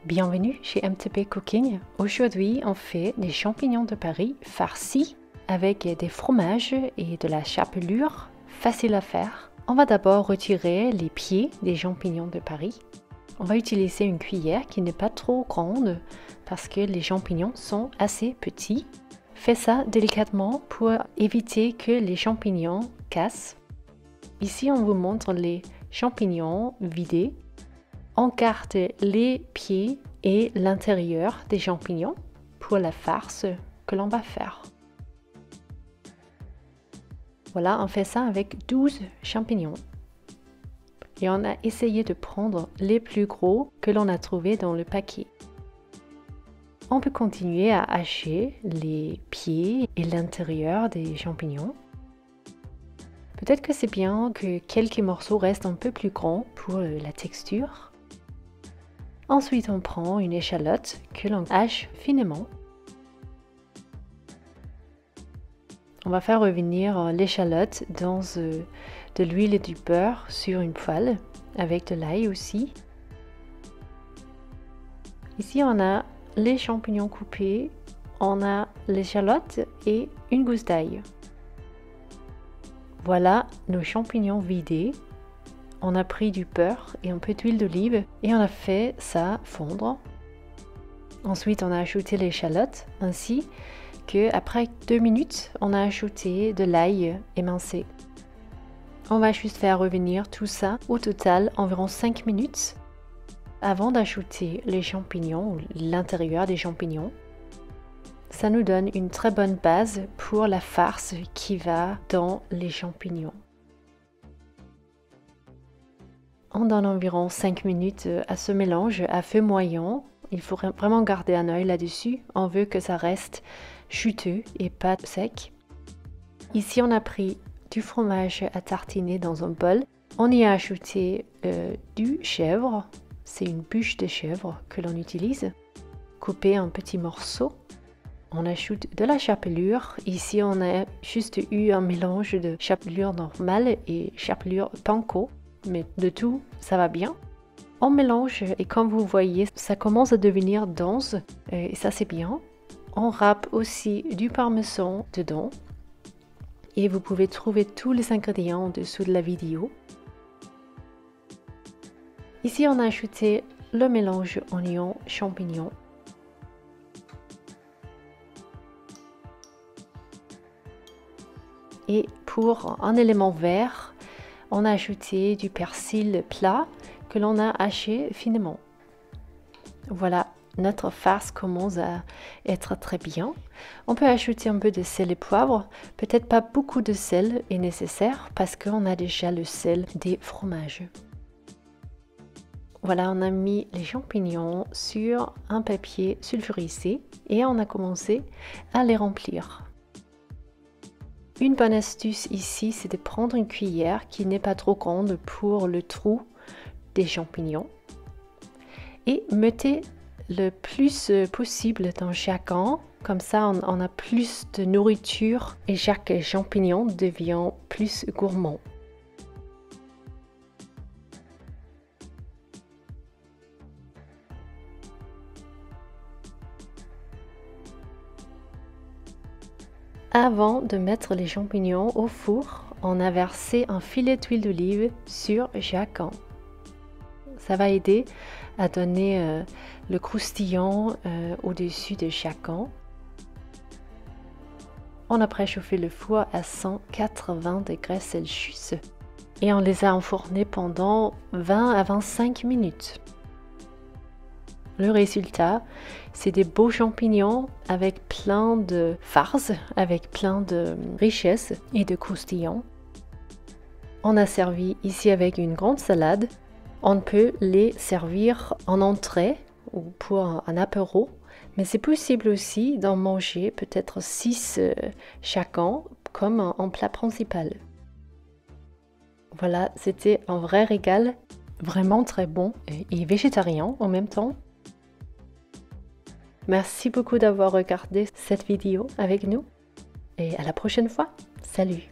Bienvenue chez MTP Cooking. Aujourd'hui, on fait des champignons de Paris farcis avec des fromages et de la chapelure, facile à faire. On va d'abord retirer les pieds des champignons de Paris. On va utiliser une cuillère qui n'est pas trop grande parce que les champignons sont assez petits. Faites ça délicatement pour éviter que les champignons cassent. Ici, on vous montre les champignons vidés. On garde les pieds et l'intérieur des champignons pour la farce que l'on va faire. Voilà, on fait ça avec 12 champignons. Et on a essayé de prendre les plus gros que l'on a trouvés dans le paquet. On peut continuer à hacher les pieds et l'intérieur des champignons. Peut-être que c'est bien que quelques morceaux restent un peu plus grands pour la texture. Ensuite, on prend une échalote que l'on hache finement. On va faire revenir l'échalote dans de l'huile et du beurre sur une poêle avec de l'ail aussi. Ici, on a les champignons coupés, on a l'échalote et une gousse d'ail. Voilà nos champignons vidés. On a pris du beurre et un peu d'huile d'olive et on a fait ça fondre. Ensuite, on a ajouté l'échalote ainsi que après 2 minutes, on a ajouté de l'ail émincé. On va juste faire revenir tout ça au total environ 5 minutes avant d'ajouter les champignons, l'intérieur des champignons. Ça nous donne une très bonne base pour la farce qui va dans les champignons. On donne environ 5 minutes à ce mélange à feu moyen. Il faut vraiment garder un œil là-dessus. On veut que ça reste juteux et pas sec. Ici, on a pris du fromage à tartiner dans un bol. On y a ajouté du chèvre. C'est une bûche de chèvre que l'on utilise, coupée en petits morceaux. On ajoute de la chapelure. Ici, on a juste eu un mélange de chapelure normale et chapelure panko. Mais de tout, ça va bien. On mélange et comme vous voyez, ça commence à devenir dense et ça c'est bien. On râpe aussi du parmesan dedans et vous pouvez trouver tous les ingrédients en dessous de la vidéo. Ici, on a ajouté le mélange oignon-champignon. Et pour un élément vert, on a ajouté du persil plat que l'on a haché finement. Voilà, notre farce commence à être très bien. On peut ajouter un peu de sel et poivre. Peut-être pas beaucoup de sel est nécessaire parce qu'on a déjà le sel des fromages. Voilà, on a mis les champignons sur un papier sulfurisé et on a commencé à les remplir. Une bonne astuce ici, c'est de prendre une cuillère qui n'est pas trop grande pour le trou des champignons et mettez le plus possible dans chacun. Comme ça, on a plus de nourriture et chaque champignon devient plus gourmand. Avant de mettre les champignons au four, on a versé un filet d'huile d'olive sur chacun. Ça va aider à donner le croustillant au-dessus de chacun. On a préchauffé le four à 180 degrés Celsius et on les a enfournés pendant 20 à 25 minutes. Le résultat, c'est des beaux champignons avec plein de farce, avec plein de richesse et de croustillant. On a servi ici avec une grande salade. On peut les servir en entrée ou pour un apéro, mais c'est possible aussi d'en manger peut-être 6 chacun comme en plat principal. Voilà, c'était un vrai régal, vraiment très bon et végétarien en même temps. Merci beaucoup d'avoir regardé cette vidéo avec nous et à la prochaine fois. Salut!